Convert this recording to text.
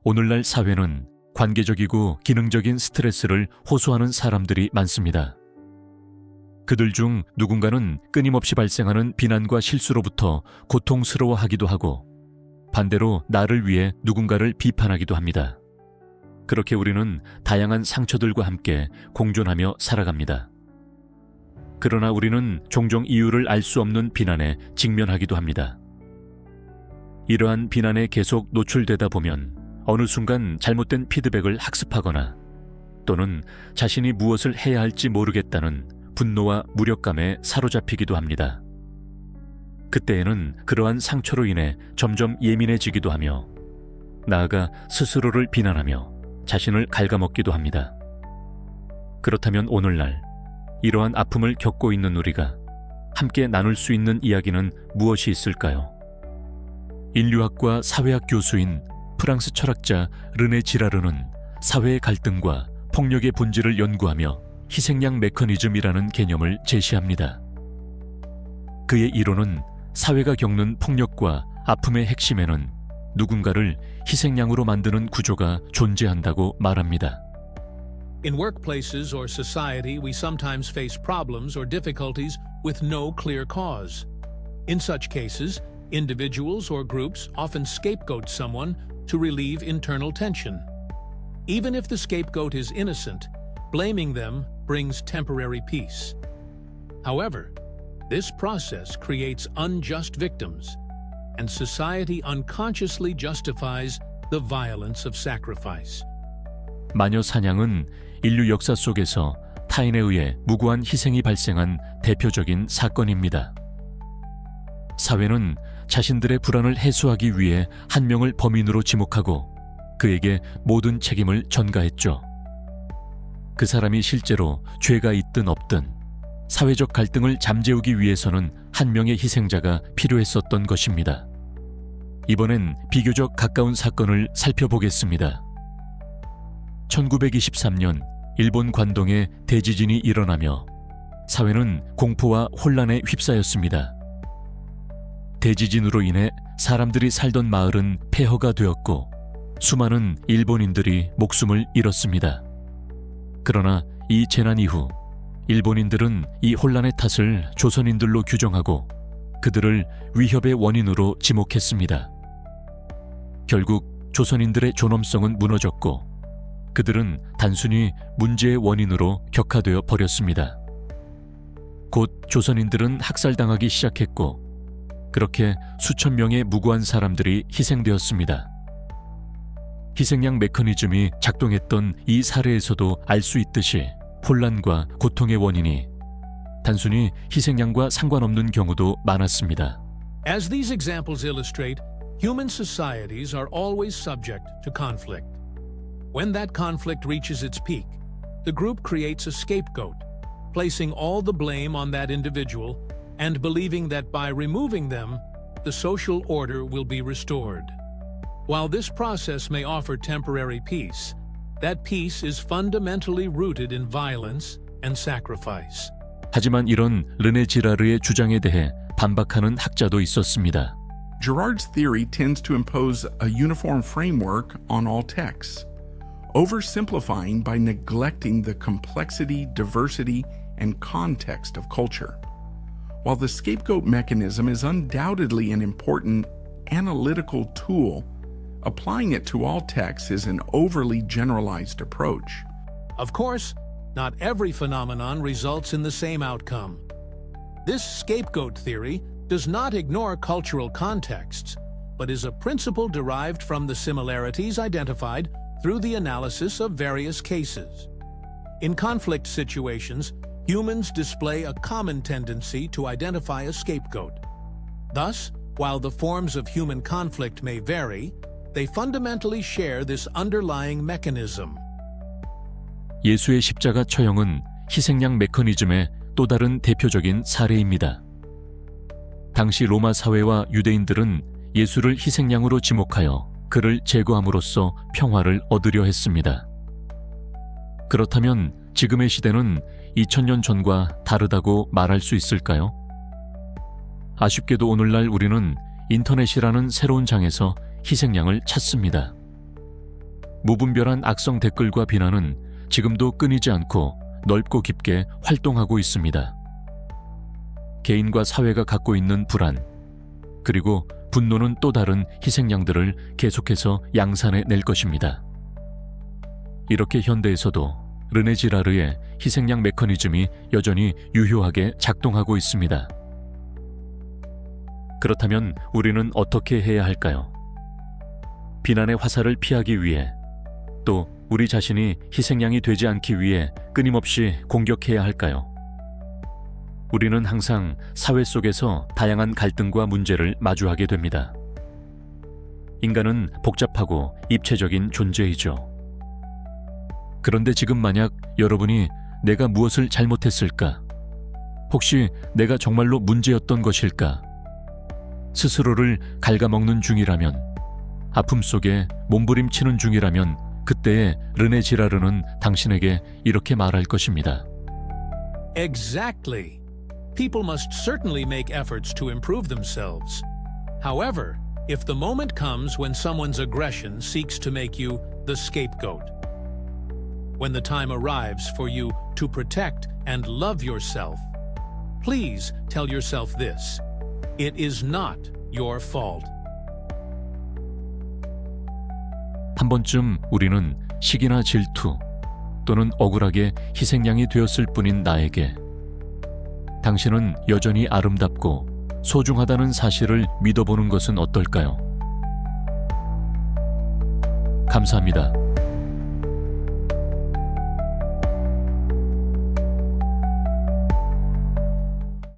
오늘날 사회는 관계적이고 기능적인 스트레스를 호소하는 사람들이 많습니다. 그들 중 누군가는 끊임없이 발생하는 비난과 실수로부터 고통스러워하기도 하고, 반대로 나를 위해 누군가를 비판하기도 합니다. 그렇게 우리는 다양한 상처들과 함께 공존하며 살아갑니다. 그러나 우리는 종종 이유를 알 수 없는 비난에 직면하기도 합니다. 이러한 비난에 계속 노출되다 보면 어느 순간 잘못된 피드백을 학습하거나 또는 자신이 무엇을 해야 할지 모르겠다는 분노와 무력감에 사로잡히기도 합니다. 그때에는 그러한 상처로 인해 점점 예민해지기도 하며 나아가 스스로를 비난하며 자신을 갉아먹기도 합니다. 그렇다면 오늘날 이러한 아픔을 겪고 있는 우리가 함께 나눌 수 있는 이야기는 무엇이 있을까요? 인류학과 사회학 교수인 프랑스 철학자 르네 지라르는 사회의 갈등과 폭력의 본질을 연구하며 희생양 메커니즘이라는 개념을 제시합니다. 그의 이론은 사회가 겪는 폭력과 아픔의 핵심에는 누군가를 희생양으로 만드는 구조가 존재한다고 말합니다. In workplaces or society, we sometimes face problems or difficulties with no clear cause. In such cases, individuals or groups often scapegoat someone to relieve internal tension. Even if the scapegoat is innocent, blaming them brings temporary peace. However, this process creates unjust victims, and society unconsciously justifies the violence of sacrifice. 마녀 사냥은 인류 역사 속에서 타인에 의해 무고한 희생이 발생한 대표적인 사건입니다. 사회는 자신들의 불안을 해소하기 위해 한 명을 범인으로 지목하고 그에게 모든 책임을 전가했죠. 그 사람이 실제로 죄가 있든 없든 사회적 갈등을 잠재우기 위해서는 한 명의 희생자가 필요했었던 것입니다. 이번엔 비교적 가까운 사건을 살펴보겠습니다. 1923년 일본 관동에 대지진이 일어나며 사회는 공포와 혼란에 휩싸였습니다. 대지진으로 인해 사람들이 살던 마을은 폐허가 되었고 수많은 일본인들이 목숨을 잃었습니다. 그러나 이 재난 이후 일본인들은 이 혼란의 탓을 조선인들로 규정하고 그들을 위협의 원인으로 지목했습니다. 결국 조선인들의 존엄성은 무너졌고 그들은 단순히 문제의 원인으로 격화되어 버렸습니다. 곧 조선인들은 학살당하기 시작했고 그렇게 수천 명의 무고한 사람들이 희생되었습니다. 희생양 메커니즘이 작동했던 이 사례에서도 알 수 있듯이 혼란과 고통의 원인이 단순히 희생양과 상관없는 경우도 많았습니다. As these examples illustrate, human societies are always subject to conflict. When that conflict reaches its peak, the group creates a scapegoat, placing all the blame on that individual and believing that by removing them, the social order will be restored. While this process may offer temporary peace, that peace is fundamentally rooted in violence and sacrifice. 하지만 이런 르네 지라르의 주장에 대해 반박하는 학자도 있었습니다. Girard's theory tends to impose a uniform framework on all texts, oversimplifying by neglecting the complexity, diversity, and context of culture. While the scapegoat mechanism is undoubtedly an important analytical tool, applying it to all texts is an overly generalized approach. Of course, not every phenomenon results in the same outcome. This scapegoat theory does not ignore cultural contexts, but is a principle derived from the similarities identified through the analysis of various cases. In conflict situations, humans display a common tendency to identify a scapegoat. Thus, while the forms of human conflict may vary, they fundamentally share this underlying mechanism. 예수의 십자가 처형은 희생양 메커니즘의 또 다른 대표적인 사례입니다. 당시 로마 사회와 유대인들은 예수를 희생양으로 지목하여 그를 제거함으로써 평화를 얻으려 했습니다. 그렇다면 지금의 시대는 2000년 전과 다르다고 말할 수 있을까요? 아쉽게도 오늘날 우리는 인터넷이라는 새로운 장에서 희생양을 찾습니다. 무분별한 악성 댓글과 비난은 지금도 끊이지 않고 넓고 깊게 활동하고 있습니다. 개인과 사회가 갖고 있는 불안, 그리고 분노는 또 다른 희생양들을 계속해서 양산해 낼 것입니다. 이렇게 현대에서도 르네 지라르의 희생양 메커니즘이 여전히 유효하게 작동하고 있습니다. 그렇다면 우리는 어떻게 해야 할까요? 비난의 화살을 피하기 위해, 또 우리 자신이 희생양이 되지 않기 위해 끊임없이 공격해야 할까요? 우리는 항상 사회 속에서 다양한 갈등과 문제를 마주하게 됩니다. 인간은 복잡하고 입체적인 존재이죠. 그런데 지금 만약 여러분이 내가 무엇을 잘못했을까? 혹시 내가 정말로 문제였던 것일까? 스스로를 갉아먹는 중이라면, 아픔 속에 몸부림치는 중이라면 그때의 르네 지라르는 당신에게 이렇게 말할 것입니다. Exactly. People must certainly make efforts to improve themselves. However, if the moment comes when someone's aggression seeks to make you the scapegoat, when the time arrives for you to protect and love yourself, please tell yourself this: it is not your fault. 한 번쯤 우리는 시기나 질투 또는 억울하게 희생양이 되었을 뿐인 나에게 당신은 여전히 아름답고 소중하다는 사실을 믿어보는 것은 어떨까요? 감사합니다.